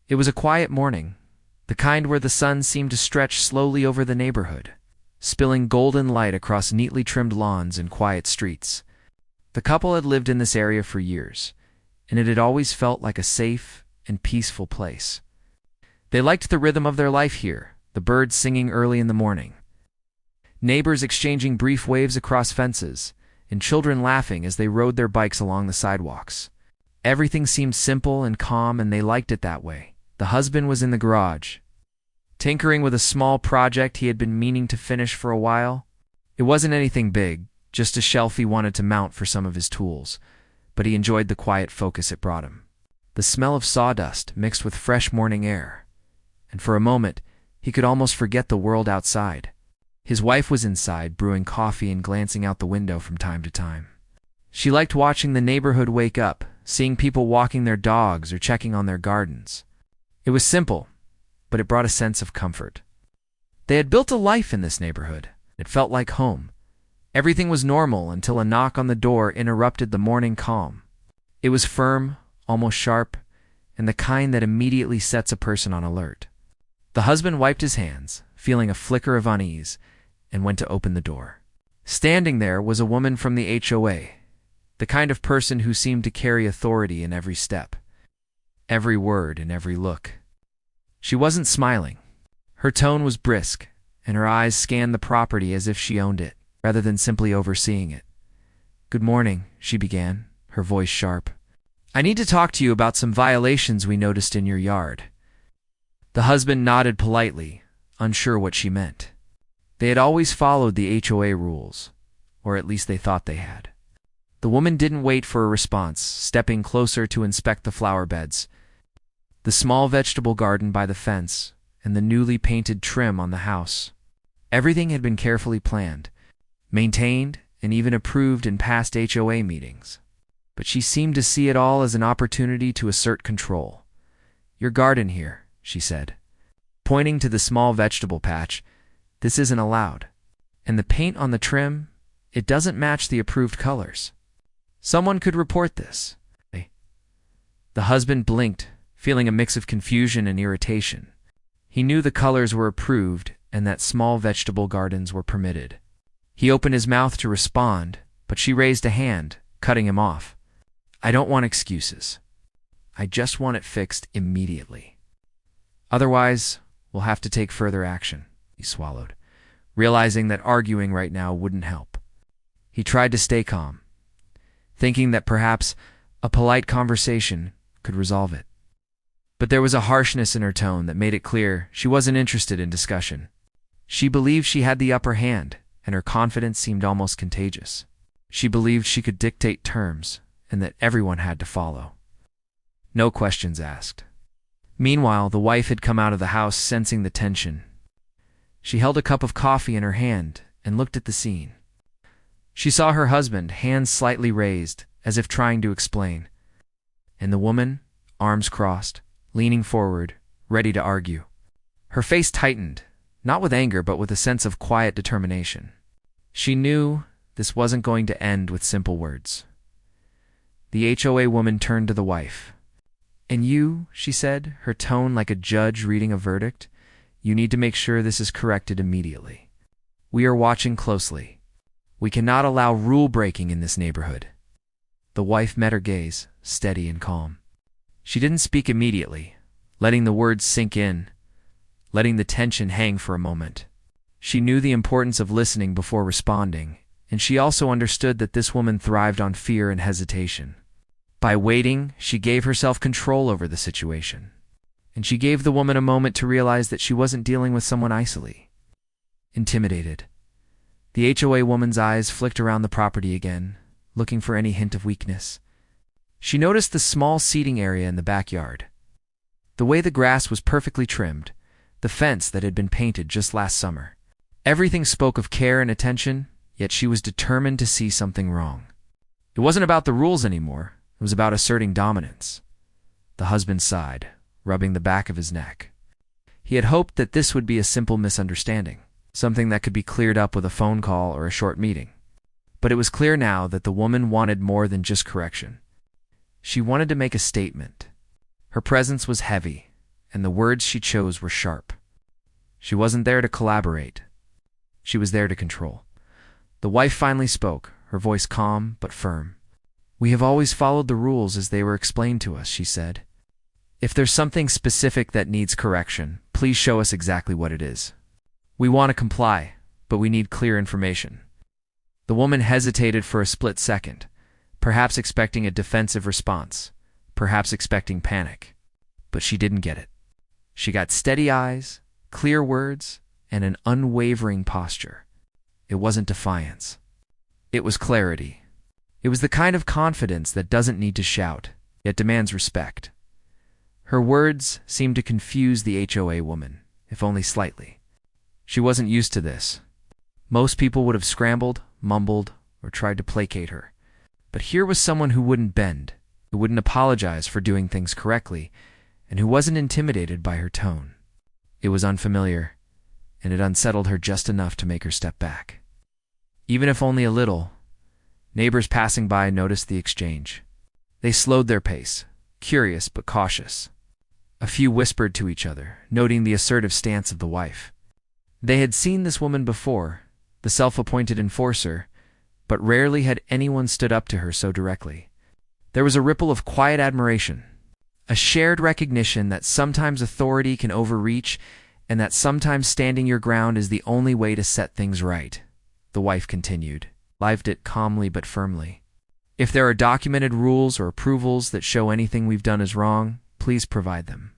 It was a quiet morning, the kind where the sun seemed to stretch slowly over the neighborhood, spilling golden light across neatly trimmed lawns and quiet streets. The couple had lived in this area for years, and it had always felt like a safe and peaceful place. They liked the rhythm of their life here, the birds singing early in the morning, neighbors exchanging brief waves across fences, and children laughing as they rode their bikes along the sidewalks. Everything seemed simple and calm, and they liked it that way. The husband was in the garage, tinkering with a small project he had been meaning to finish for a while. It wasn't anything big, just a shelf he wanted to mount for some of his tools, but he enjoyed the quiet focus it brought him. The smell of sawdust mixed with fresh morning air, and for a moment he could almost forget the world outside. His wife was inside, brewing coffee and glancing out the window from time to time. She liked watching the neighborhood wake up, seeing people walking their dogs or checking on their gardens. It was simple, but it brought a sense of comfort. They had built a life in this neighborhood. It felt like home. Everything was normal until a knock on the door interrupted the morning calm. It was firm, almost sharp, and the kind that immediately sets a person on alert. The husband wiped his hands, feeling a flicker of unease, and went to open the door. Standing there was a woman from the HOA, the kind of person who seemed to carry authority in every step, every word and every look. She wasn't smiling. Her tone was brisk, and her eyes scanned the property as if she owned it, rather than simply overseeing it. "Good morning," she began, her voice sharp. "I need to talk to you about some violations we noticed in your yard." The husband nodded politely, unsure what she meant. They had always followed the HOA rules, or at least they thought they had. The woman didn't wait for a response, stepping closer to inspect the flower beds, the small vegetable garden by the fence, and the newly painted trim on the house. Everything had been carefully planned, maintained, and even approved in past HOA meetings. But she seemed to see it all as an opportunity to assert control. "Your garden here," she said, pointing to the small vegetable patch. "This isn't allowed. And the paint on the trim, it doesn't match the approved colors. Someone could report this." The husband blinked, feeling a mix of confusion and irritation. He knew the colors were approved and that small vegetable gardens were permitted. He opened his mouth to respond, but she raised a hand, cutting him off. "I don't want excuses. I just want it fixed immediately. Otherwise, we'll have to take further action," he swallowed, realizing that arguing right now wouldn't help. He tried to stay calm, thinking that perhaps a polite conversation could resolve it. But there was a harshness in her tone that made it clear she wasn't interested in discussion. She believed she had the upper hand, and her confidence seemed almost contagious. She believed she could dictate terms, and that everyone had to follow. No questions asked. Meanwhile, the wife had come out of the house, sensing the tension. She held a cup of coffee in her hand and looked at the scene. She saw her husband, hands slightly raised, as if trying to explain, and the woman, arms crossed, leaning forward, ready to argue. Her face tightened, not with anger but with a sense of quiet determination. She knew this wasn't going to end with simple words. The HOA woman turned to the wife. "And you," she said, her tone like a judge reading a verdict, "you need to make sure this is corrected immediately. We are watching closely. We cannot allow rule-breaking in this neighborhood." The wife met her gaze, steady and calm. She didn't speak immediately, letting the words sink in, letting the tension hang for a moment. She knew the importance of listening before responding, and she also understood that this woman thrived on fear and hesitation. By waiting, she gave herself control over the situation, and she gave the woman a moment to realize that she wasn't dealing with someone intimidated. The HOA woman's eyes flicked around the property again, looking for any hint of weakness. She noticed the small seating area in the backyard, the way the grass was perfectly trimmed, the fence that had been painted just last summer. Everything spoke of care and attention, yet she was determined to see something wrong. It wasn't about the rules anymore. It was about asserting dominance. The husband sighed, rubbing the back of his neck. He had hoped that this would be a simple misunderstanding, something that could be cleared up with a phone call or a short meeting. But it was clear now that the woman wanted more than just correction. She wanted to make a statement. Her presence was heavy, and the words she chose were sharp. She wasn't there to collaborate. She was there to control. The wife finally spoke, her voice calm but firm. "We have always followed the rules as they were explained to us," she said. "If there's something specific that needs correction, please show us exactly what it is. We want to comply, but we need clear information." The woman hesitated for a split second, perhaps expecting a defensive response, perhaps expecting panic. But she didn't get it. She got steady eyes, clear words, and an unwavering posture. It wasn't defiance. It was clarity. It was the kind of confidence that doesn't need to shout, yet demands respect. Her words seemed to confuse the HOA woman, if only slightly. She wasn't used to this. Most people would have scrambled, mumbled, or tried to placate her. But here was someone who wouldn't bend, who wouldn't apologize for doing things correctly, and who wasn't intimidated by her tone. It was unfamiliar, and it unsettled her just enough to make her step back. Even if only a little, neighbors passing by noticed the exchange. They slowed their pace, curious but cautious. A few whispered to each other, noting the assertive stance of the wife. They had seen this woman before, the self-appointed enforcer, but rarely had anyone stood up to her so directly. There was a ripple of quiet admiration, a shared recognition that sometimes authority can overreach and that sometimes standing your ground is the only way to set things right. The wife continued, lived it calmly but firmly. "If there are documented rules or approvals that show anything we've done is wrong, please provide them.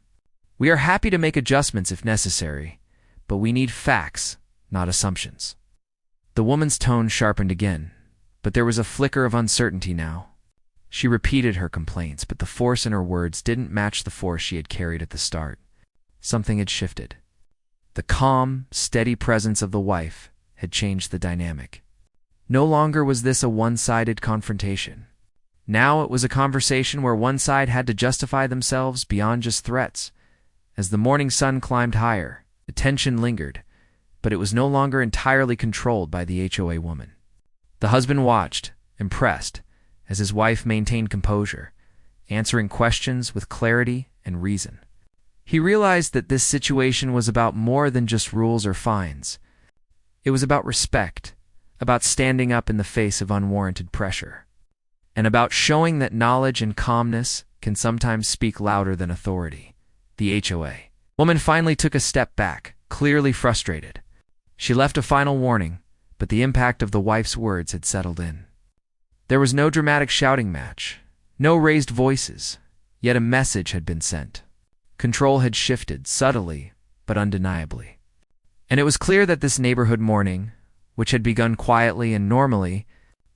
We are happy to make adjustments if necessary, but we need facts, not assumptions." The woman's tone sharpened again, but there was a flicker of uncertainty now. She repeated her complaints, but the force in her words didn't match the force she had carried at the start. Something had shifted. The calm, steady presence of the wife had changed the dynamic. No longer was this a one-sided confrontation. Now it was a conversation where one side had to justify themselves beyond just threats. As the morning sun climbed higher, the tension lingered, but it was no longer entirely controlled by the HOA woman. The husband watched, impressed, as his wife maintained composure, answering questions with clarity and reason. He realized that this situation was about more than just rules or fines. It was about respect, about standing up in the face of unwarranted pressure, and about showing that knowledge and calmness can sometimes speak louder than authority. The HOA woman finally took a step back, clearly frustrated. She left a final warning, but the impact of the wife's words had settled in. There was no dramatic shouting match, no raised voices, yet a message had been sent. Control had shifted, subtly but undeniably. And it was clear that this neighborhood morning, which had begun quietly and normally,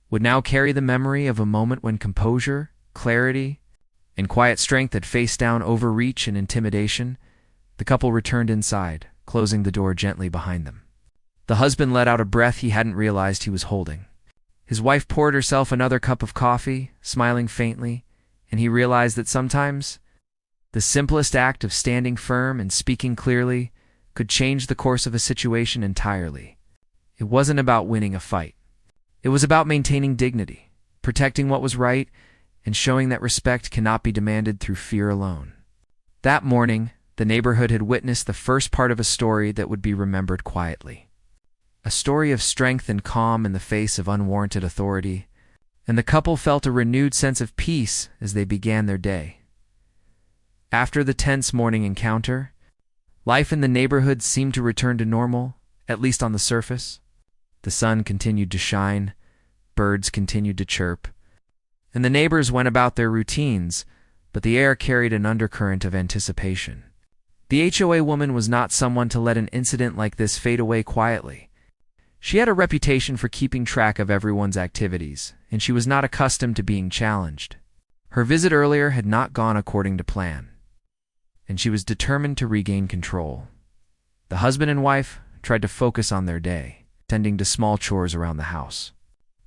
would now carry the memory of a moment when composure, clarity, and quiet strength had faced down overreach and intimidation. The couple returned inside, closing the door gently behind them. The husband let out a breath he hadn't realized he was holding. His wife poured herself another cup of coffee, smiling faintly, and he realized that sometimes the simplest act of standing firm and speaking clearly could change the course of a situation entirely. It wasn't about winning a fight. It was about maintaining dignity, protecting what was right, and showing that respect cannot be demanded through fear alone. That morning, the neighborhood had witnessed the first part of a story that would be remembered quietly. A story of strength and calm in the face of unwarranted authority, and the couple felt a renewed sense of peace as they began their day. After the tense morning encounter, life in the neighborhood seemed to return to normal, at least on the surface. The sun continued to shine, birds continued to chirp, and the neighbors went about their routines, but the air carried an undercurrent of anticipation. The HOA woman was not someone to let an incident like this fade away quietly. She had a reputation for keeping track of everyone's activities, and she was not accustomed to being challenged. Her visit earlier had not gone according to plan, and she was determined to regain control. The husband and wife tried to focus on their day, tending to small chores around the house.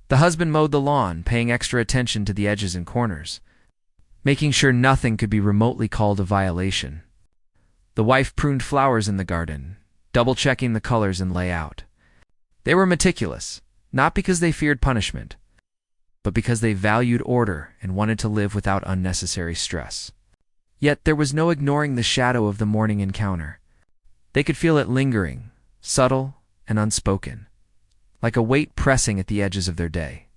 The husband mowed the lawn, paying extra attention to the edges and corners, making sure nothing could be remotely called a violation. The wife pruned flowers in the garden, double-checking the colors and layout. They were meticulous, not because they feared punishment, but because they valued order and wanted to live without unnecessary stress. Yet there was no ignoring the shadow of the morning encounter. They could feel it lingering, subtle and unspoken, like a weight pressing at the edges of their day.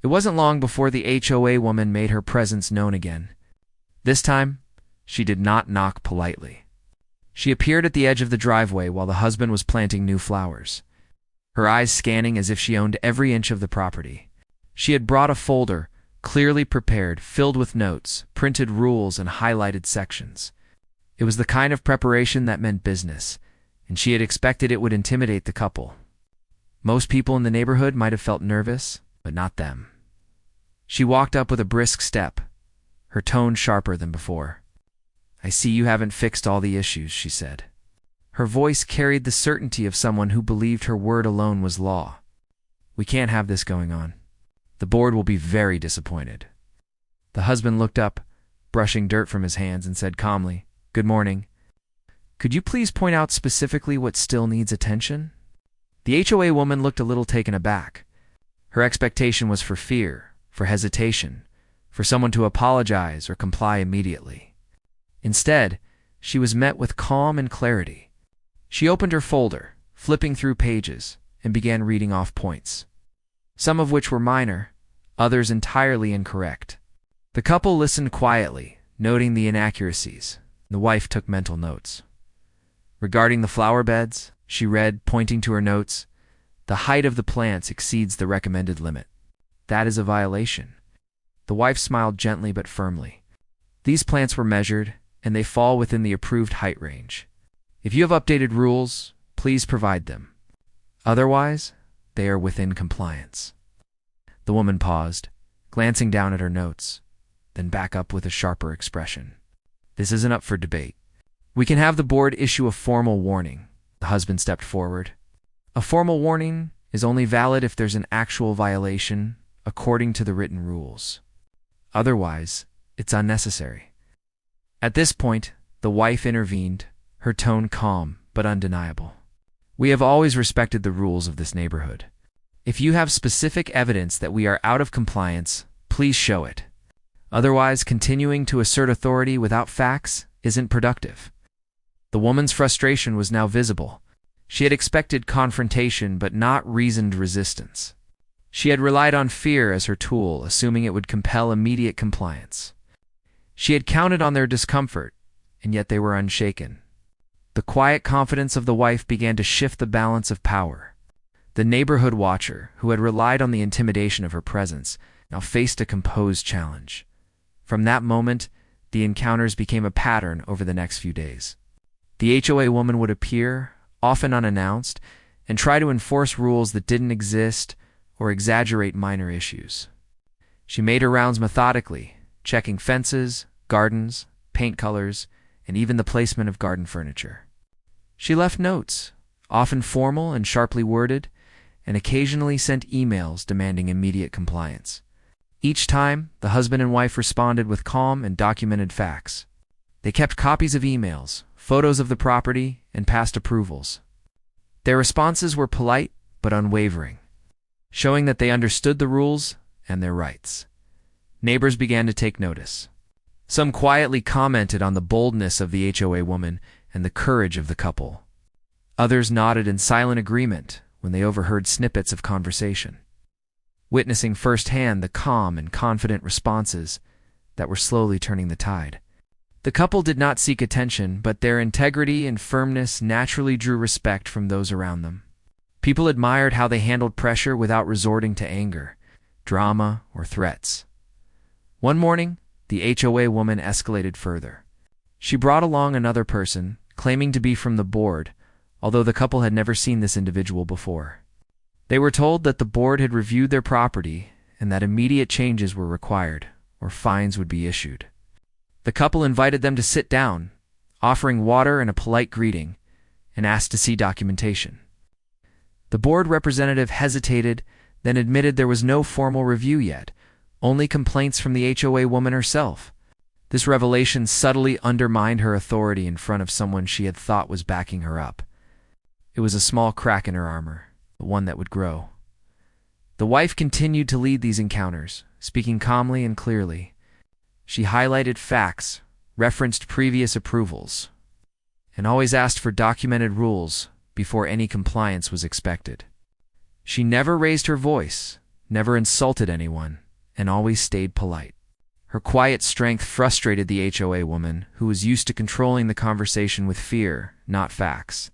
It wasn't long before the HOA woman made her presence known again. This time, she did not knock politely. She appeared at the edge of the driveway while the husband was planting new flowers, her eyes scanning as if she owned every inch of the property. She had brought a folder, clearly prepared, filled with notes, printed rules, and highlighted sections. It was the kind of preparation that meant business, and she had expected it would intimidate the couple. Most people in the neighborhood might have felt nervous, but not them. She walked up with a brisk step, her tone sharper than before. "I see you haven't fixed all the issues," she said. Her voice carried the certainty of someone who believed her word alone was law. "We can't have this going on. The board will be very disappointed." The husband looked up, brushing dirt from his hands, and said calmly, "Good morning. Could you please point out specifically what still needs attention?" The HOA woman looked a little taken aback. Her expectation was for fear, for hesitation, for someone to apologize or comply immediately. Instead, she was met with calm and clarity. She opened her folder, flipping through pages, and began reading off points, some of which were minor, others entirely incorrect. The couple listened quietly, noting the inaccuracies. The wife took mental notes. Regarding the flower beds, she read, pointing to her notes, "The height of the plants exceeds the recommended limit. That is a violation." The wife smiled gently but firmly. "These plants were measured, and they fall within the approved height range. If you have updated rules, please provide them. Otherwise, they are within compliance." The woman paused, glancing down at her notes, then back up with a sharper expression. "This isn't up for debate. We can have the board issue a formal warning." The husband stepped forward. "A formal warning is only valid if there's an actual violation according to the written rules. Otherwise, it's unnecessary." At this point, the wife intervened, her tone calm but undeniable. "We have always respected the rules of this neighborhood. If you have specific evidence that we are out of compliance, please show it. Otherwise, continuing to assert authority without facts isn't productive." The woman's frustration was now visible. She had expected confrontation but not reasoned resistance. She had relied on fear as her tool, assuming it would compel immediate compliance. She had counted on their discomfort, and yet they were unshaken. The quiet confidence of the wife began to shift the balance of power. The neighborhood watcher, who had relied on the intimidation of her presence, now faced a composed challenge. From that moment, the encounters became a pattern over the next few days. The HOA woman would appear, often unannounced, and try to enforce rules that didn't exist or exaggerate minor issues. She made her rounds methodically, checking fences, gardens, paint colors, and even the placement of garden furniture. She left notes, often formal and sharply worded, and occasionally sent emails demanding immediate compliance. Each time, the husband and wife responded with calm and documented facts. They kept copies of emails, photos of the property, and past approvals. Their responses were polite but unwavering, showing that they understood the rules and their rights. Neighbors began to take notice. Some quietly commented on the boldness of the HOA woman and the courage of the couple. Others nodded in silent agreement when they overheard snippets of conversation, witnessing firsthand the calm and confident responses that were slowly turning the tide. The couple did not seek attention, but their integrity and firmness naturally drew respect from those around them. People admired how they handled pressure without resorting to anger, drama, or threats. One morning, the HOA woman escalated further. She brought along another person, claiming to be from the board, although the couple had never seen this individual before. They were told that the board had reviewed their property and that immediate changes were required, or fines would be issued. The couple invited them to sit down, offering water and a polite greeting, and asked to see documentation. The board representative hesitated, then admitted there was no formal review yet, only complaints from the HOA woman herself. This revelation subtly undermined her authority in front of someone she had thought was backing her up. It was a small crack in her armor, but one that would grow. The wife continued to lead these encounters, speaking calmly and clearly. She highlighted facts, referenced previous approvals, and always asked for documented rules before any compliance was expected. She never raised her voice, never insulted anyone, and always stayed polite. Her quiet strength frustrated the HOA woman, who was used to controlling the conversation with fear, not facts.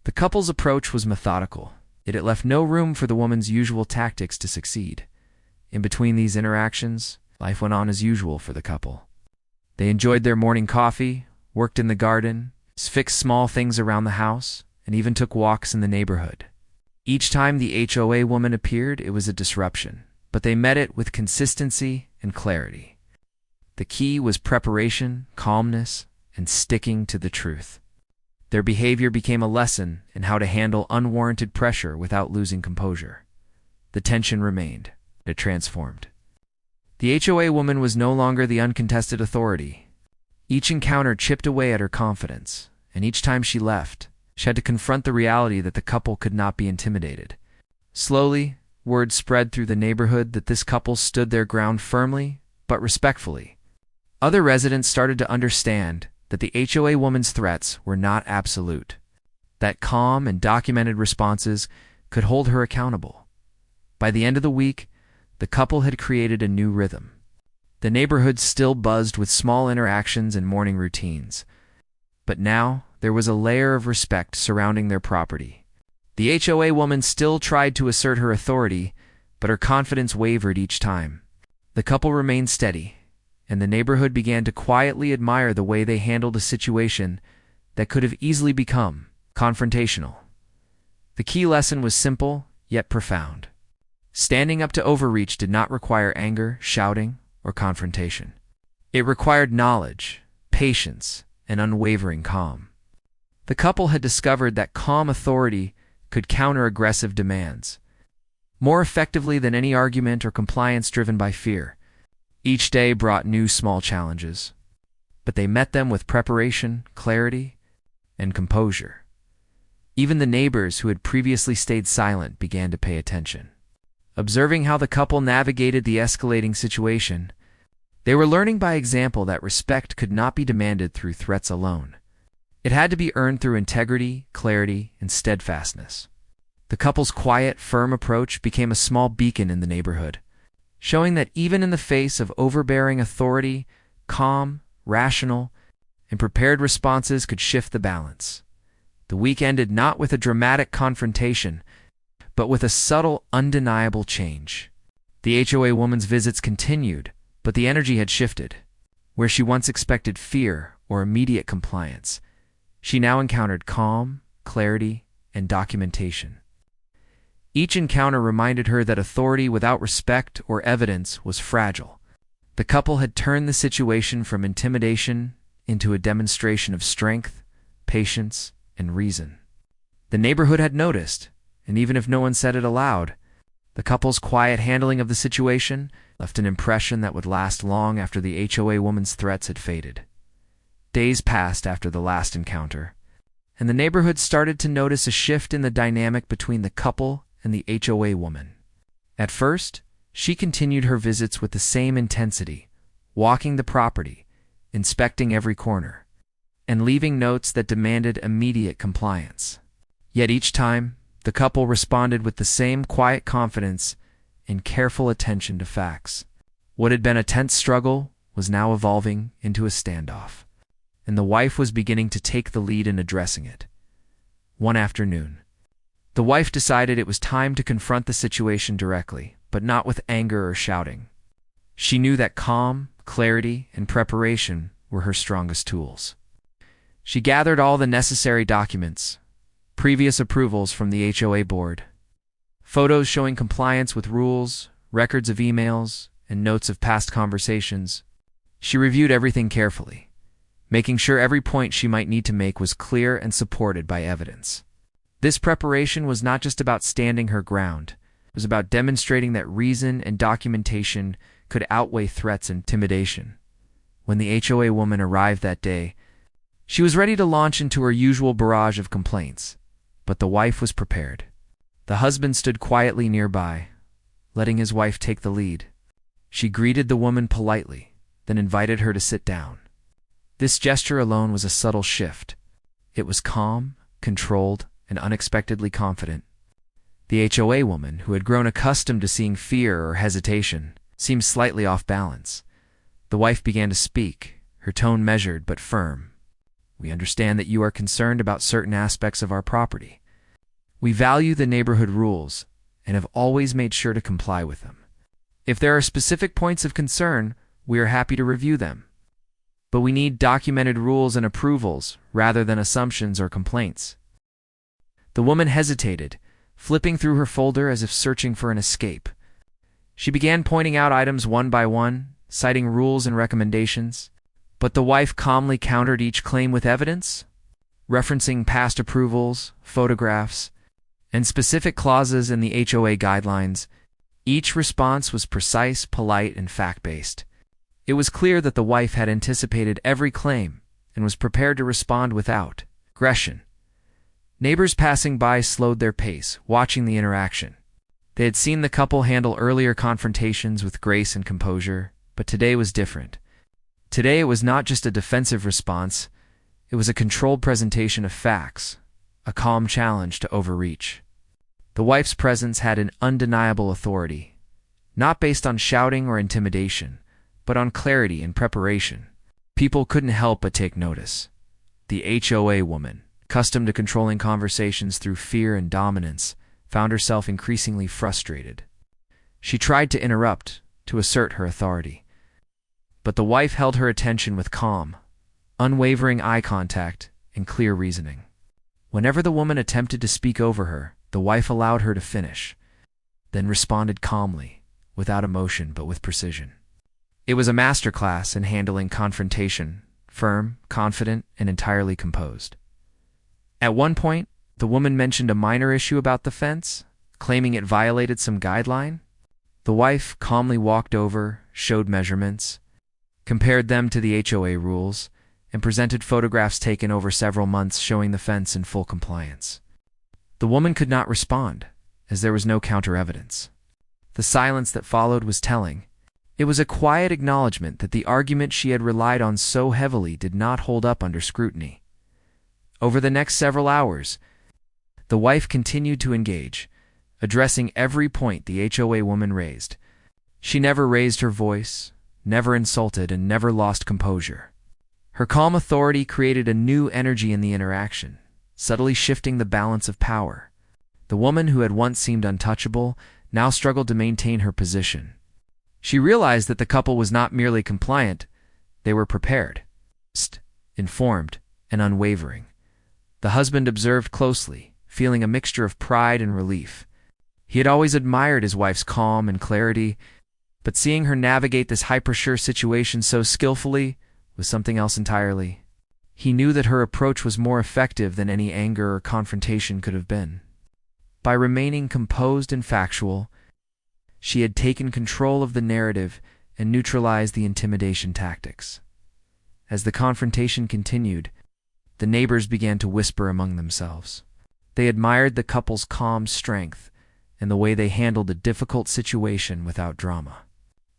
The couple's approach was methodical, yet it left no room for the woman's usual tactics to succeed. In between these interactions, life went on as usual for the couple. They enjoyed their morning coffee, worked in the garden, fixed small things around the house, and even took walks in the neighborhood. Each time the HOA woman appeared, it was a disruption, but they met it with consistency and clarity. The key was preparation, calmness, and sticking to the truth. Their behavior became a lesson in how to handle unwarranted pressure without losing composure. The tension remained. It transformed. The HOA woman was no longer the uncontested authority. Each encounter chipped away at her confidence, and each time she left, she had to confront the reality that the couple could not be intimidated. Slowly, word spread through the neighborhood that this couple stood their ground firmly, but respectfully. Other residents started to understand that the HOA woman's threats were not absolute, that calm and documented responses could hold her accountable. By the end of the week, the couple had created a new rhythm. The neighborhood still buzzed with small interactions and morning routines, but now there was a layer of respect surrounding their property. The HOA woman still tried to assert her authority, but her confidence wavered each time. The couple remained steady, and the neighborhood began to quietly admire the way they handled a situation that could have easily become confrontational. The key lesson was simple, yet profound. Standing up to overreach did not require anger, shouting, or confrontation. It required knowledge, patience, and unwavering calm. The couple had discovered that calm authority could counter aggressive demands more effectively than any argument or compliance driven by fear. Each day brought new small challenges, but they met them with preparation, clarity, and composure. Even the neighbors who had previously stayed silent began to pay attention. Observing how the couple navigated the escalating situation, they were learning by example that respect could not be demanded through threats alone. It had to be earned through integrity, clarity, and steadfastness. The couple's quiet, firm approach became a small beacon in the neighborhood, showing that even in the face of overbearing authority, calm, rational, and prepared responses could shift the balance. The week ended not with a dramatic confrontation, but with a subtle, undeniable change. The HOA woman's visits continued, but the energy had shifted. Where she once expected fear or immediate compliance, she now encountered calm, clarity, and documentation. Each encounter reminded her that authority without respect or evidence was fragile. The couple had turned the situation from intimidation into a demonstration of strength, patience, and reason. The neighborhood had noticed, and even if no one said it aloud, the couple's quiet handling of the situation left an impression that would last long after the HOA woman's threats had faded. Days passed after the last encounter, and the neighborhood started to notice a shift in the dynamic between the couple and the HOA woman. At first, she continued her visits with the same intensity, walking the property, inspecting every corner, and leaving notes that demanded immediate compliance. Yet each time, the couple responded with the same quiet confidence and careful attention to facts. What had been a tense struggle was now evolving into a standoff, and the wife was beginning to take the lead in addressing it. One afternoon, the wife decided it was time to confront the situation directly, but not with anger or shouting. She knew that calm, clarity, and preparation were her strongest tools. She gathered all the necessary documents, previous approvals from the HOA board, photos showing compliance with rules, records of emails, and notes of past conversations. She reviewed everything carefully, making sure every point she might need to make was clear and supported by evidence. This preparation was not just about standing her ground. It was about demonstrating that reason and documentation could outweigh threats and intimidation. When the HOA woman arrived that day, she was ready to launch into her usual barrage of complaints, but the wife was prepared. The husband stood quietly nearby, letting his wife take the lead. She greeted the woman politely, then invited her to sit down. This gesture alone was a subtle shift. It was calm, controlled, and unexpectedly confident. The HOA woman, who had grown accustomed to seeing fear or hesitation, seemed slightly off balance. The wife began to speak, her tone measured but firm. "We understand that you are concerned about certain aspects of our property. We value the neighborhood rules and have always made sure to comply with them. If there are specific points of concern, we are happy to review them. But we need documented rules and approvals rather than assumptions or complaints." The woman hesitated, flipping through her folder as if searching for an escape. She began pointing out items one by one, citing rules and recommendations. But the wife calmly countered each claim with evidence, referencing past approvals, photographs, and specific clauses in the HOA guidelines. Each response was precise, polite, and fact-based. It was clear that the wife had anticipated every claim and was prepared to respond without aggression. Neighbors passing by slowed their pace, watching the interaction. They had seen the couple handle earlier confrontations with grace and composure, but today was different. Today it was not just a defensive response, it was a controlled presentation of facts, a calm challenge to overreach. The wife's presence had an undeniable authority, not based on shouting or intimidation, but on clarity and preparation. People couldn't help but take notice. The HOA woman, accustomed to controlling conversations through fear and dominance, found herself increasingly frustrated. She tried to interrupt, to assert her authority. But the wife held her attention with calm, unwavering eye contact, and clear reasoning. Whenever the woman attempted to speak over her, the wife allowed her to finish, then responded calmly, without emotion but with precision. It was a masterclass in handling confrontation, firm, confident, and entirely composed. At one point, the woman mentioned a minor issue about the fence, claiming it violated some guideline. The wife calmly walked over, showed measurements, compared them to the HOA rules, and presented photographs taken over several months showing the fence in full compliance. The woman could not respond, as there was no counter-evidence. The silence that followed was telling. It was a quiet acknowledgement that the argument she had relied on so heavily did not hold up under scrutiny. Over the next several hours, the wife continued to engage, addressing every point the HOA woman raised. She never raised her voice, never insulted, and never lost composure. Her calm authority created a new energy in the interaction, subtly shifting the balance of power. The woman who had once seemed untouchable now struggled to maintain her position. She realized that the couple was not merely compliant, they were prepared, informed, and unwavering. The husband observed closely, feeling a mixture of pride and relief. He had always admired his wife's calm and clarity, but seeing her navigate this high-pressure situation so skillfully was something else entirely. He knew that her approach was more effective than any anger or confrontation could have been. By remaining composed and factual, she had taken control of the narrative and neutralized the intimidation tactics. As the confrontation continued, the neighbors began to whisper among themselves. They admired the couple's calm strength and the way they handled a difficult situation without drama.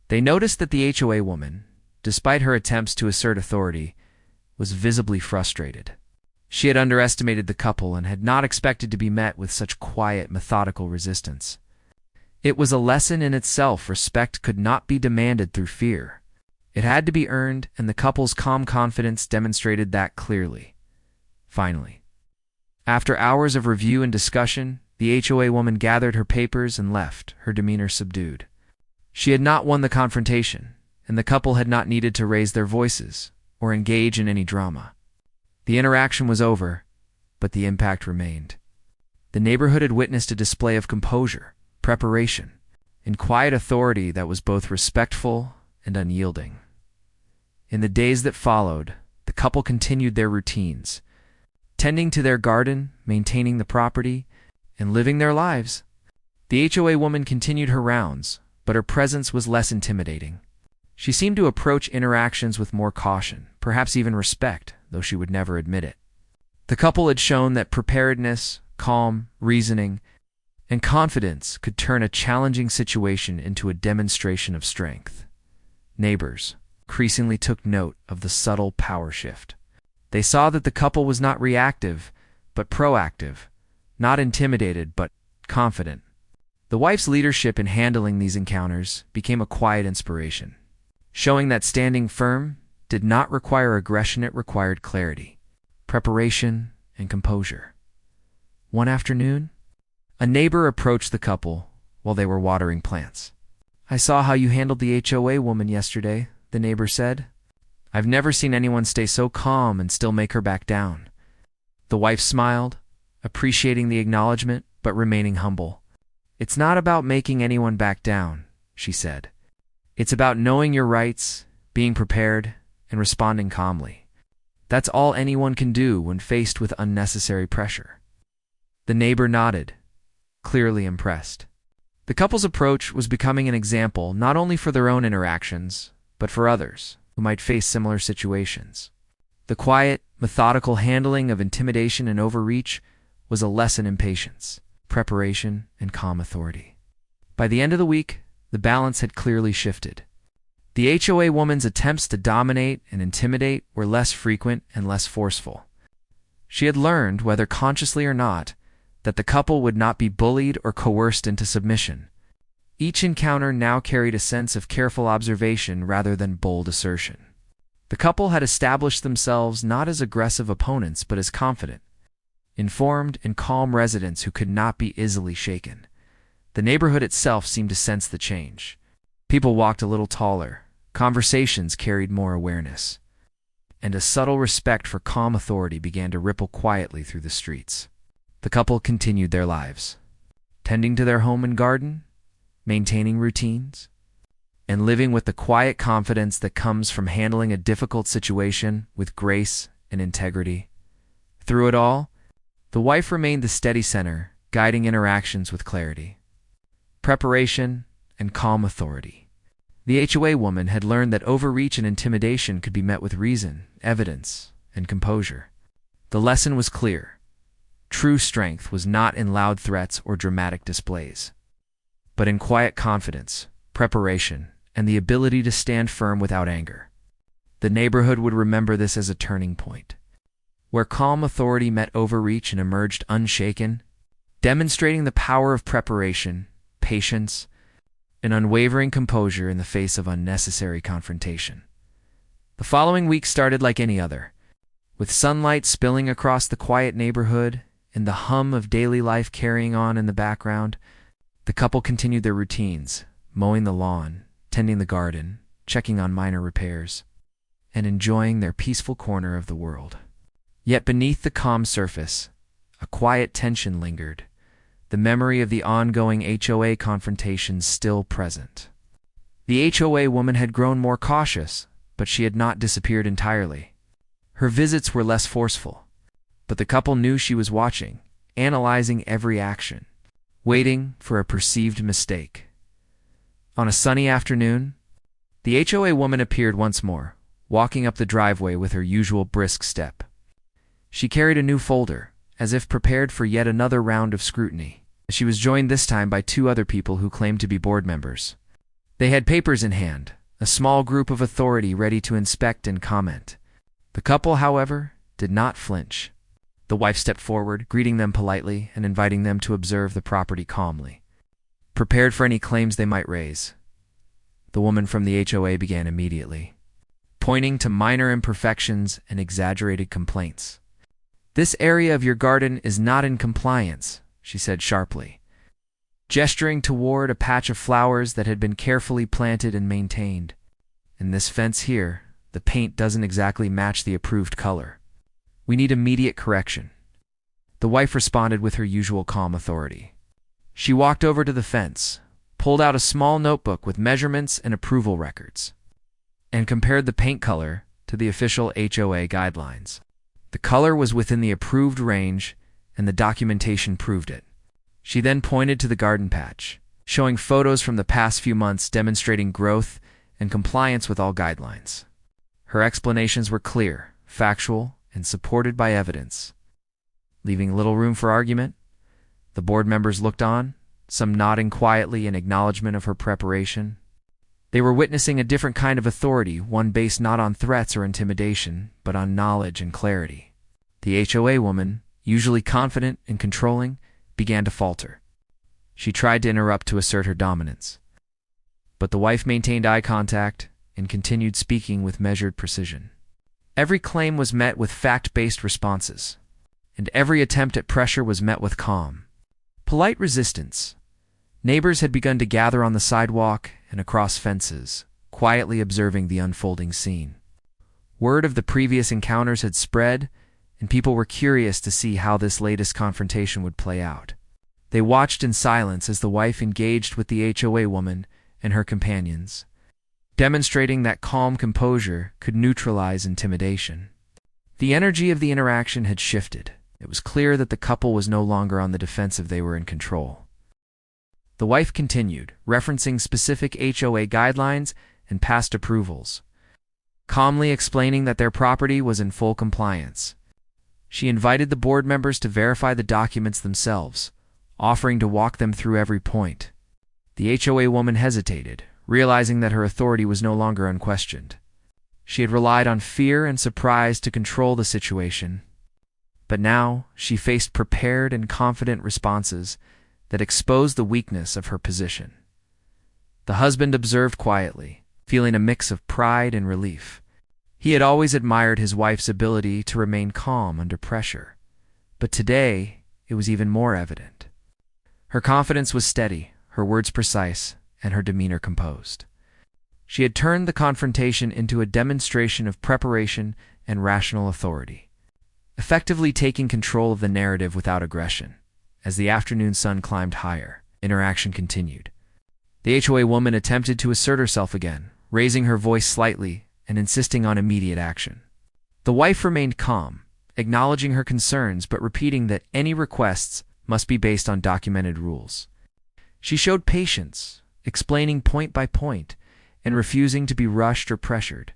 They noticed that the HOA woman, despite her attempts to assert authority, was visibly frustrated. She had underestimated the couple and had not expected to be met with such quiet, methodical resistance. It was a lesson in itself. Respect could not be demanded through fear. It had to be earned, and the couple's calm confidence demonstrated that clearly. Finally, after hours of review and discussion, the HOA woman gathered her papers and left, her demeanor subdued. She had not won the confrontation, and the couple had not needed to raise their voices or engage in any drama. The interaction was over, but the impact remained. The neighborhood had witnessed a display of composure, preparation, and quiet authority that was both respectful and unyielding. In the days that followed, the couple continued their routines, tending to their garden, maintaining the property, and living their lives. The HOA woman continued her rounds, but her presence was less intimidating. She seemed to approach interactions with more caution, perhaps even respect, though she would never admit it. The couple had shown that preparedness, calm, reasoning, and confidence could turn a challenging situation into a demonstration of strength. Neighbors, increasingly took note of the subtle power shift. They saw that the couple was not reactive, but proactive, not intimidated, but confident. The wife's leadership in handling these encounters became a quiet inspiration, showing that standing firm did not require aggression, it required clarity, preparation, and composure. One afternoon, a neighbor approached the couple while they were watering plants. "I saw how you handled the HOA woman yesterday," the neighbor said. "I've never seen anyone stay so calm and still make her back down." The wife smiled, appreciating the acknowledgement but remaining humble. "It's not about making anyone back down," she said. "It's about knowing your rights, being prepared, and responding calmly. That's all anyone can do when faced with unnecessary pressure." The neighbor nodded, clearly impressed. The couple's approach was becoming an example not only for their own interactions, but for others who might face similar situations. The quiet, methodical handling of intimidation and overreach was a lesson in patience, preparation, and calm authority. By the end of the week, the balance had clearly shifted. The HOA woman's attempts to dominate and intimidate were less frequent and less forceful. She had learned, whether consciously or not, that the couple would not be bullied or coerced into submission. Each encounter now carried a sense of careful observation rather than bold assertion. The couple had established themselves not as aggressive opponents but as confident, informed, and calm residents who could not be easily shaken. The neighborhood itself seemed to sense the change. People walked a little taller, conversations carried more awareness, and a subtle respect for calm authority began to ripple quietly through the streets. The couple continued their lives, tending to their home and garden, maintaining routines, and living with the quiet confidence that comes from handling a difficult situation with grace and integrity. Through it all, the wife remained the steady center, guiding interactions with clarity, preparation, and calm authority. The HOA woman had learned that overreach and intimidation could be met with reason, evidence, and composure. The lesson was clear. True strength was not in loud threats or dramatic displays, but in quiet confidence, preparation, and the ability to stand firm without anger. The neighborhood would remember this as a turning point, where calm authority met overreach and emerged unshaken, demonstrating the power of preparation, patience, and unwavering composure in the face of unnecessary confrontation. The following week started like any other, with sunlight spilling across the quiet neighborhood and the hum of daily life carrying on in the background. The couple continued their routines, mowing the lawn, tending the garden, checking on minor repairs, and enjoying their peaceful corner of the world. Yet beneath the calm surface, a quiet tension lingered, the memory of the ongoing HOA confrontations still present. The HOA woman had grown more cautious, but she had not disappeared entirely. Her visits were less forceful, but the couple knew she was watching, analyzing every action, waiting for a perceived mistake. On a sunny afternoon, the HOA woman appeared once more, walking up the driveway with her usual brisk step. She carried a new folder, as if prepared for yet another round of scrutiny. She was joined this time by two other people who claimed to be board members. They had papers in hand, a small group of authority ready to inspect and comment. The couple, however, did not flinch. The wife stepped forward, greeting them politely and inviting them to observe the property calmly, prepared for any claims they might raise. The woman from the HOA began immediately, pointing to minor imperfections and exaggerated complaints. "This area of your garden is not in compliance," she said sharply, gesturing toward a patch of flowers that had been carefully planted and maintained. "And this fence here, the paint doesn't exactly match the approved color. We need immediate correction." The wife responded with her usual calm authority. She walked over to the fence, pulled out a small notebook with measurements and approval records, and compared the paint color to the official HOA guidelines. The color was within the approved range, and the documentation proved it. She then pointed to the garden patch, showing photos from the past few months demonstrating growth and compliance with all guidelines. Her explanations were clear, factual, and supported by evidence. Leaving little room for argument, the board members looked on, some nodding quietly in acknowledgement of her preparation, They were witnessing a different kind of authority, one based not on threats or intimidation, but on knowledge and clarity. The HOA woman, usually confident and controlling, began to falter. She tried to interrupt to assert her dominance. But the wife maintained eye contact and continued speaking with measured precision. Every claim was met with fact-based responses, and every attempt at pressure was met with calm, polite resistance. Neighbors had begun to gather on the sidewalk and across fences, quietly observing the unfolding scene. Word of the previous encounters had spread, and people were curious to see how this latest confrontation would play out. They watched in silence as the wife engaged with the HOA woman and her companions, demonstrating that calm composure could neutralize intimidation. The energy of the interaction had shifted. It was clear that the couple was no longer on the defensive; they were in control. The wife continued, referencing specific HOA guidelines and past approvals, calmly explaining that their property was in full compliance. She invited the board members to verify the documents themselves, offering to walk them through every point. The HOA woman hesitated, realizing that her authority was no longer unquestioned. She had relied on fear and surprise to control the situation, but now she faced prepared and confident responses that exposed the weakness of her position. The husband observed quietly, feeling a mix of pride and relief. He had always admired his wife's ability to remain calm under pressure, but today it was even more evident. Her confidence was steady, her words precise, and her demeanor composed. She had turned the confrontation into a demonstration of preparation and rational authority, effectively taking control of the narrative without aggression. As the afternoon sun climbed higher, interaction continued. The HOA woman attempted to assert herself again, raising her voice slightly and insisting on immediate action. The wife remained calm, acknowledging her concerns but repeating that any requests must be based on documented rules. She showed patience, explaining point by point and refusing to be rushed or pressured.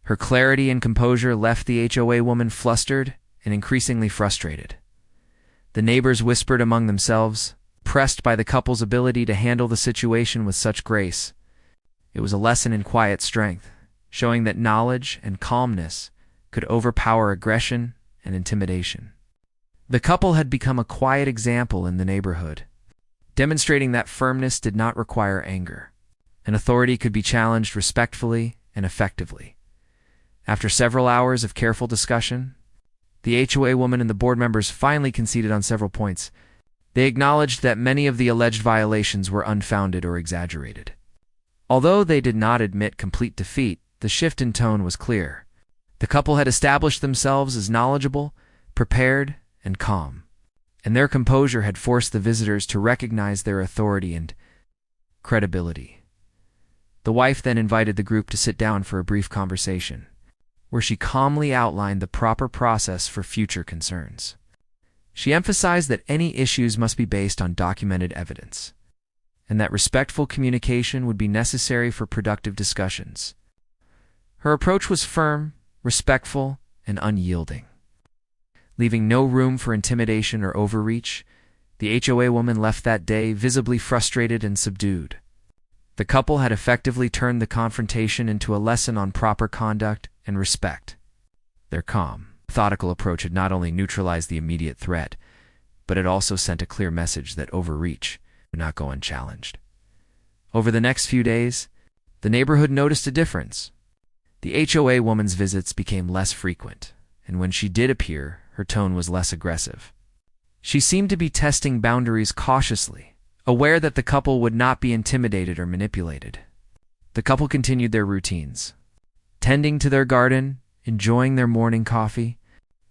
Her clarity and composure left the HOA woman flustered and increasingly frustrated. The neighbors whispered among themselves, pressed by the couple's ability to handle the situation with such grace. It was a lesson in quiet strength, showing that knowledge and calmness could overpower aggression and intimidation. The couple had become a quiet example in the neighborhood, demonstrating that firmness did not require anger, and authority could be challenged respectfully and effectively. After several hours of careful discussion, the HOA woman and the board members finally conceded on several points. They acknowledged that many of the alleged violations were unfounded or exaggerated. Although they did not admit complete defeat, the shift in tone was clear. The couple had established themselves as knowledgeable, prepared, and calm, and their composure had forced the visitors to recognize their authority and credibility. The wife then invited the group to sit down for a brief conversation, where she calmly outlined the proper process for future concerns. She emphasized that any issues must be based on documented evidence, and that respectful communication would be necessary for productive discussions. Her approach was firm, respectful, and unyielding. Leaving no room for intimidation or overreach, the HOA woman left that day visibly frustrated and subdued. The couple had effectively turned the confrontation into a lesson on proper conduct and respect. Their calm, methodical approach had not only neutralized the immediate threat, but it also sent a clear message that overreach would not go unchallenged. Over the next few days, the neighborhood noticed a difference. The HOA woman's visits became less frequent, and when she did appear, her tone was less aggressive. She seemed to be testing boundaries cautiously, aware that the couple would not be intimidated or manipulated. The couple continued their routines, tending to their garden, enjoying their morning coffee,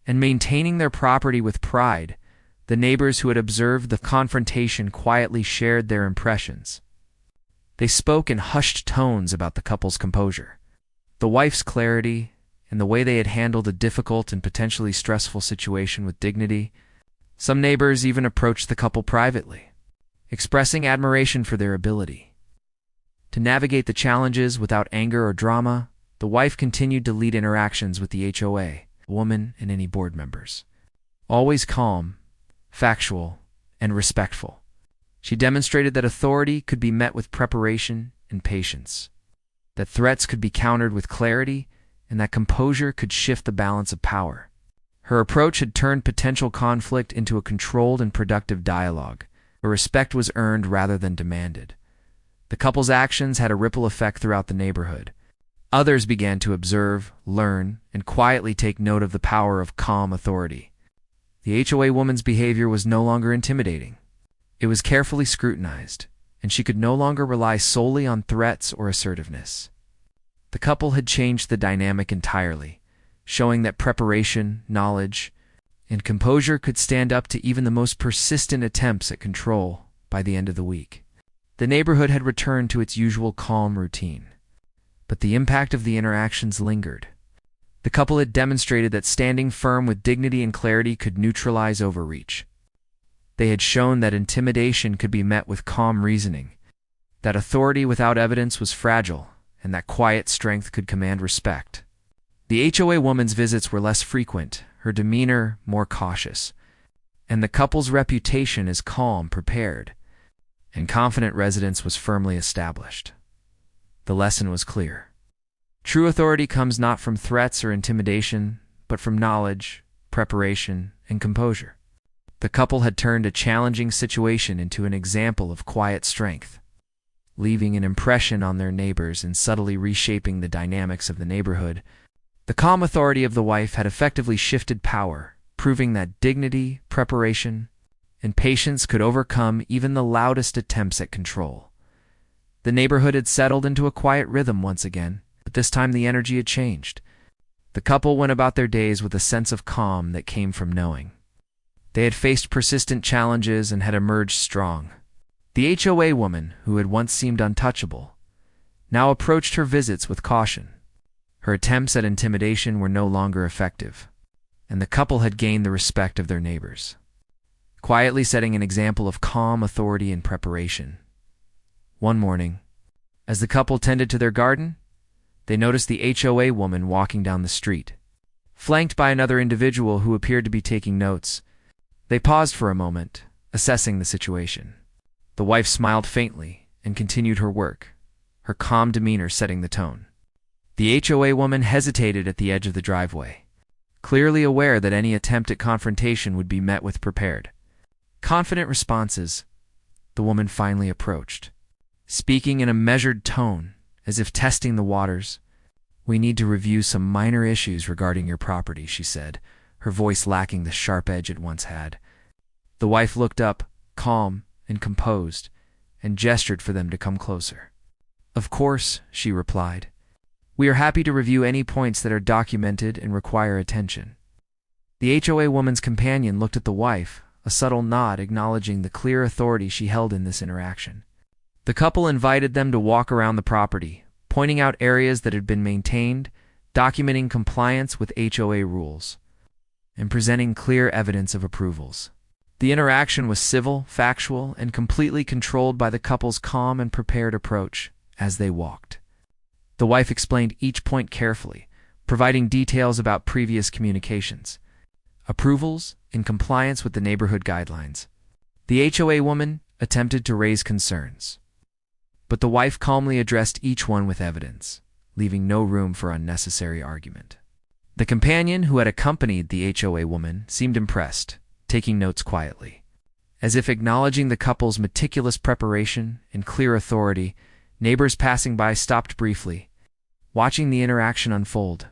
and maintaining their property with pride. The neighbors who had observed the confrontation quietly shared their impressions. They spoke in hushed tones about the couple's composure, the wife's clarity, and the way they had handled a difficult and potentially stressful situation with dignity. Some neighbors even approached the couple privately, expressing admiration for their ability to navigate the challenges without anger or drama. The wife continued to lead interactions with the HOA woman and any board members, always calm, factual, and respectful. She demonstrated that authority could be met with preparation and patience. that threats could be countered with clarity, and that composure could shift the balance of power. Her approach had turned potential conflict into a controlled and productive dialogue, where respect was earned rather than demanded. The couple's actions had a ripple effect throughout the neighborhood. Others began to observe, learn, and quietly take note of the power of calm authority. The HOA woman's behavior was no longer intimidating. It was carefully scrutinized, and she could no longer rely solely on threats or assertiveness. The couple had changed the dynamic entirely, showing that preparation, knowledge, and composure could stand up to even the most persistent attempts at control by the end of the week. The neighborhood had returned to its usual calm routine, but the impact of the interactions lingered. The couple had demonstrated that standing firm with dignity and clarity could neutralize overreach. They had shown that intimidation could be met with calm reasoning, that authority without evidence was fragile, and that quiet strength could command respect. The HOA woman's visits were less frequent, her demeanor more cautious, and the couple's reputation as calm, prepared, and confident residents was firmly established. The lesson was clear. True authority comes not from threats or intimidation, but from knowledge, preparation, and composure. The couple had turned a challenging situation into an example of quiet strength, leaving an impression on their neighbors and subtly reshaping the dynamics of the neighborhood. The calm authority of the wife had effectively shifted power, proving that dignity, preparation, and patience could overcome even the loudest attempts at control. The neighborhood had settled into a quiet rhythm once again, but this time the energy had changed. The couple went about their days with a sense of calm that came from knowing. They had faced persistent challenges and had emerged strong. The HOA woman, who had once seemed untouchable, now approached her visits with caution. Her attempts at intimidation were no longer effective, and the couple had gained the respect of their neighbors, quietly setting an example of calm authority and preparation. One morning, as the couple tended to their garden, they noticed the HOA woman walking down the street. Flanked by another individual who appeared to be taking notes, they paused for a moment, assessing the situation. The wife smiled faintly and continued her work, her calm demeanor setting the tone. The HOA woman hesitated at the edge of the driveway, clearly aware that any attempt at confrontation would be met with prepared, confident responses. The woman finally approached, speaking in a measured tone, as if testing the waters. "We need to review some minor issues regarding your property," she said, her voice lacking the sharp edge it once had. The wife looked up, calm and composed, and gestured for them to come closer. "Of course," she replied. "We are happy to review any points that are documented and require attention." The HOA woman's companion looked at the wife, a subtle nod acknowledging the clear authority she held in this interaction. The couple invited them to walk around the property, pointing out areas that had been maintained, documenting compliance with HOA rules, and presenting clear evidence of approvals. The interaction was civil, factual, and completely controlled by the couple's calm and prepared approach as they walked. The wife explained each point carefully, providing details about previous communications, approvals, and compliance with the neighborhood guidelines. The HOA woman attempted to raise concerns, but the wife calmly addressed each one with evidence, leaving no room for unnecessary argument. The companion who had accompanied the HOA woman seemed impressed, taking notes quietly. As if acknowledging the couple's meticulous preparation and clear authority, neighbors passing by stopped briefly, watching the interaction unfold.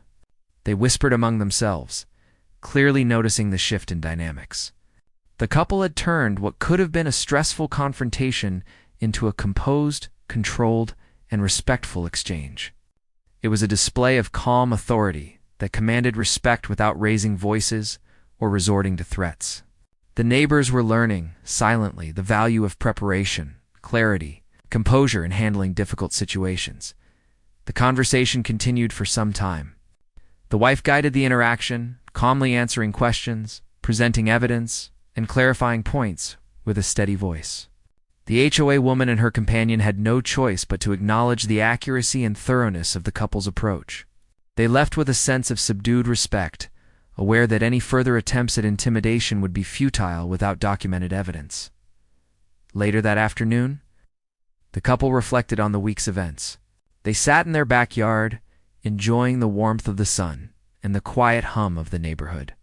They whispered among themselves, clearly noticing the shift in dynamics. The couple had turned what could have been a stressful confrontation into a composed, controlled, and respectful exchange. It was a display of calm authority that commanded respect without raising voices or resorting to threats. The neighbors were learning, silently, the value of preparation, clarity, composure in handling difficult situations. The conversation continued for some time. The wife guided the interaction, calmly answering questions, presenting evidence, and clarifying points with a steady voice. The HOA woman and her companion had no choice but to acknowledge the accuracy and thoroughness of the couple's approach. They left with a sense of subdued respect, aware that any further attempts at intimidation would be futile without documented evidence. Later that afternoon, the couple reflected on the week's events. They sat in their backyard, enjoying the warmth of the sun and the quiet hum of the neighborhood.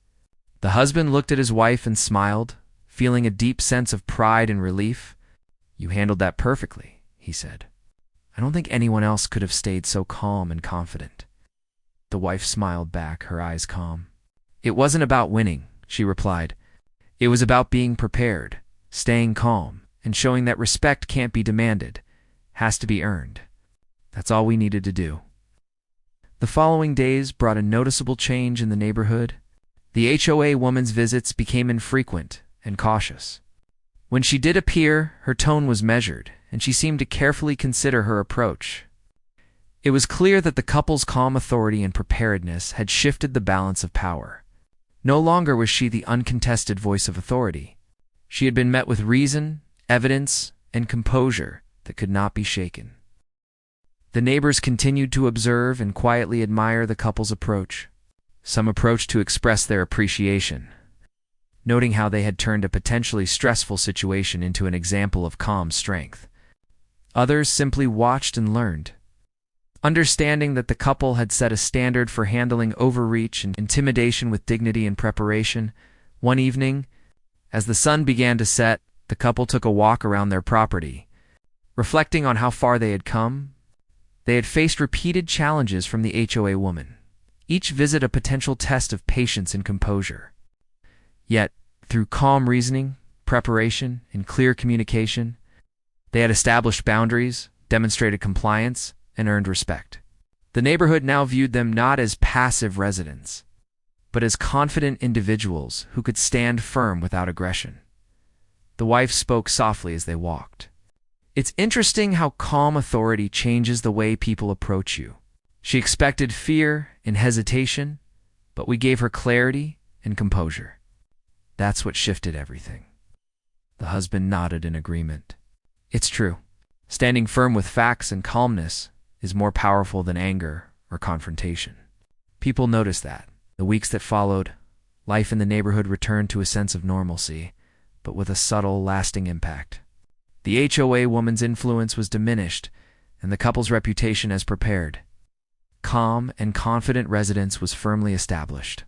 The husband looked at his wife and smiled, feeling a deep sense of pride and relief. "You handled that perfectly," he said. "I don't think anyone else could have stayed so calm and confident." The wife smiled back, her eyes calm. "It wasn't about winning," she replied. "It was about being prepared, staying calm, and showing that respect can't be demanded, has to be earned. That's all we needed to do." The following days brought a noticeable change in the neighborhood. The HOA woman's visits became infrequent and cautious. When she did appear, her tone was measured, and she seemed to carefully consider her approach. It was clear that the couple's calm authority and preparedness had shifted the balance of power. No longer was she the uncontested voice of authority. She had been met with reason, evidence, and composure that could not be shaken. The neighbors continued to observe and quietly admire the couple's approach. Some approached to express their appreciation, noting how they had turned a potentially stressful situation into an example of calm strength. Others simply watched and learned. Understanding that the couple had set a standard for handling overreach and intimidation with dignity and preparation, one evening, as the sun began to set, the couple took a walk around their property. Reflecting on how far they had come, they had faced repeated challenges from the HOA woman, each visit a potential test of patience and composure. Yet, through calm reasoning, preparation, and clear communication, they had established boundaries, demonstrated compliance, and earned respect. The neighborhood now viewed them not as passive residents, but as confident individuals who could stand firm without aggression. The wife spoke softly as they walked. "It's interesting how calm authority changes the way people approach you. She expected fear and hesitation, but we gave her clarity and composure. That's what shifted everything." The husband nodded in agreement. "It's true. Standing firm with facts and calmness is more powerful than anger or confrontation." People noticed that. The weeks that followed, life in the neighborhood returned to a sense of normalcy, but with a subtle, lasting impact. The HOA woman's influence was diminished, and the couple's reputation as prepared, calm, and confident residents was firmly established.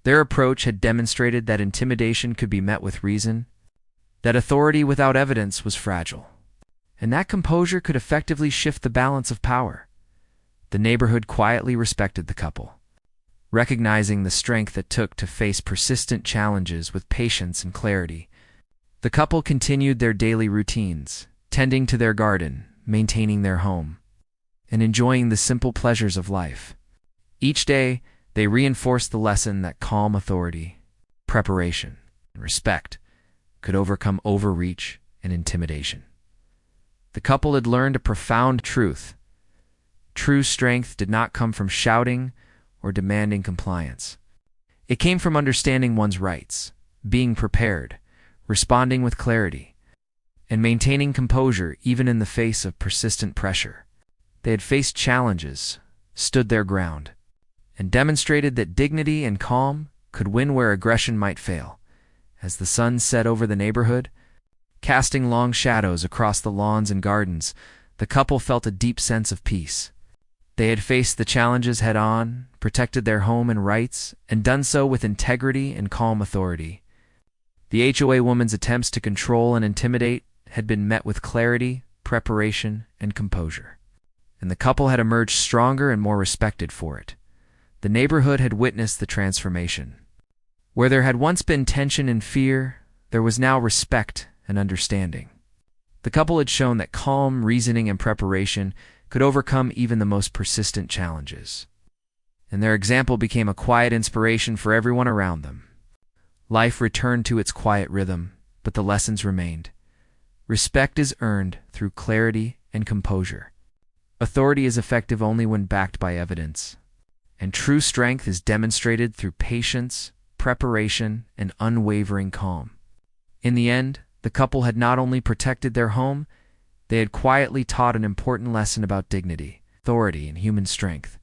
Their approach had demonstrated that intimidation could be met with reason, that authority without evidence was fragile, and that composure could effectively shift the balance of power. The neighborhood quietly respected the couple, recognizing the strength it took to face persistent challenges with patience and clarity. The couple continued their daily routines, tending to their garden, maintaining their home, and enjoying the simple pleasures of life. Each day, they reinforced the lesson that calm authority, preparation, and respect could overcome overreach and intimidation. The couple had learned a profound truth. True strength did not come from shouting or demanding compliance. It came from understanding one's rights, being prepared, responding with clarity, and maintaining composure even in the face of persistent pressure. They had faced challenges, stood their ground, and demonstrated that dignity and calm could win where aggression might fail. As the sun set over the neighborhood, casting long shadows across the lawns and gardens, the couple felt a deep sense of peace. They had faced the challenges head-on, protected their home and rights, and done so with integrity and calm authority. The HOA woman's attempts to control and intimidate had been met with clarity, preparation, and composure, and the couple had emerged stronger and more respected for it. The neighborhood had witnessed the transformation. Where there had once been tension and fear, there was now respect and understanding. The couple had shown that calm reasoning and preparation could overcome even the most persistent challenges, and their example became a quiet inspiration for everyone around them. Life returned to its quiet rhythm, but the lessons remained. Respect is earned through clarity and composure. Authority is effective only when backed by evidence, and true strength is demonstrated through patience, preparation, and unwavering calm. In the end, the couple had not only protected their home, they had quietly taught an important lesson about dignity, authority, and human strength.